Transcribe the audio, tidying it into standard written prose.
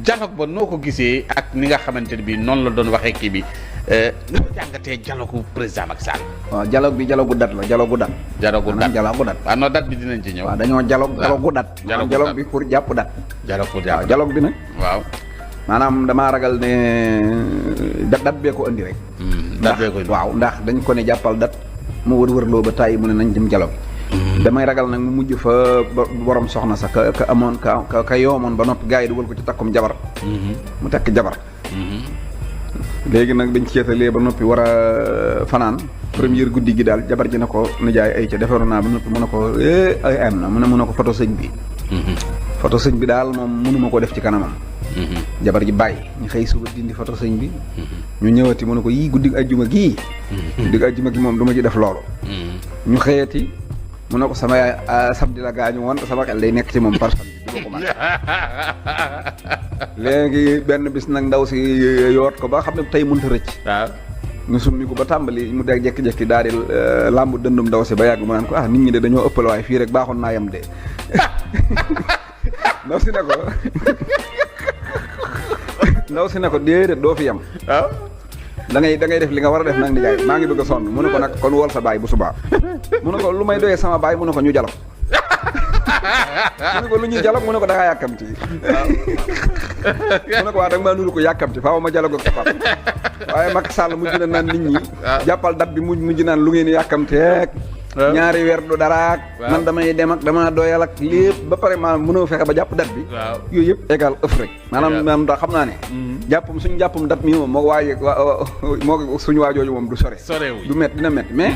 dialogue ba noo ko gisee ak ni nga xamante ne bii noonu la doon waxee kii bi noo jàngatee dialogue président Macky Sall. waaw dialogue bi dialogue gu dat la dialogue gu dat. dialogue gu dat dialogue gu dat. waaw non dat bi dinañ ci ñëw. waaw dañoo dialogue gu dat. dialogue bi pour jàpp dat. dialogue pour jàpp waaw dialogue bi nag. waaw. maanaam damaa ragal ne dat bee ko andi rek. dat bee ko andi waaw ndax dañ ko ne jàppal dat mu wër-wërloo ba tàyyi mu ne nañ jëm dialogue. damay ragal nag mu mujj fa borom soxna sax ka amoon ka yoomoon ba noppi gars yi dugal ko ci takkum jabar. mu takk jabar. léegi nag dañ ceetalee ba noppi war a fanaan. première guddi gi daal jabar ji na ko nijaay ay ca defaru naa ba noppi mu ne ko ay am na mu ne ko photo sëñ bi. photo sëñ bi daal moom mënuma ko def ci kanamam. jabar ji bàyyi ñu xëy suba dindi photo sëñ bi. ñu ñëwati mu ne ko yii guddi ajjuma gii. guddi ajjuma gi moom du ma ci def loolu. ñu xëyati mu ne ko sama yaay samedi la gaañu woon sama xel day nekk ci moom par samedi du ma ko mën. léegi benn bis nag ndaw si yoot ko ba xam ne tey mënta rëcc. waaw. ñu summi ko ba tàmbali mu dee jékki-jékki daal di làmb dëndum ndaw si ba yàgg mu naan ko nit ñi de dañoo ëppal waaye fii rek baaxoon naa yem de. ndaw si ne ko déedéet doo fi yem. waaw. da ngay def li nga war a def nag ni jaay maa ngi bëgg a sonn mu ne ko nag kon wool sa baay bu subaa. mu ne ko lu may doyee sama baay mu ne ko ñu dialogue. mu ne ko lu ñuy dialogue mu ne ko da ngaa yàkkamti. mu ne ko waa da nga maa nuru ko yàkkamti faaw ma dialogue ak sa papa. waaye Macky Sall mujj na naan nit ñi. jàppal dat bi mujj naan lu ngeen yàkkamteeg. ñaari weer du daraak. man damay dem ak damaa doyal ak lépp ba pare maanaam mënoo fexe ba jàpp dat bi. yooyu yëpp égal ëff rek. maanaam daal xam naa ne. suñu jàppum dat mi moom moo waaye moo suñu waajooju moom du sore. sorewul du met dina met mais.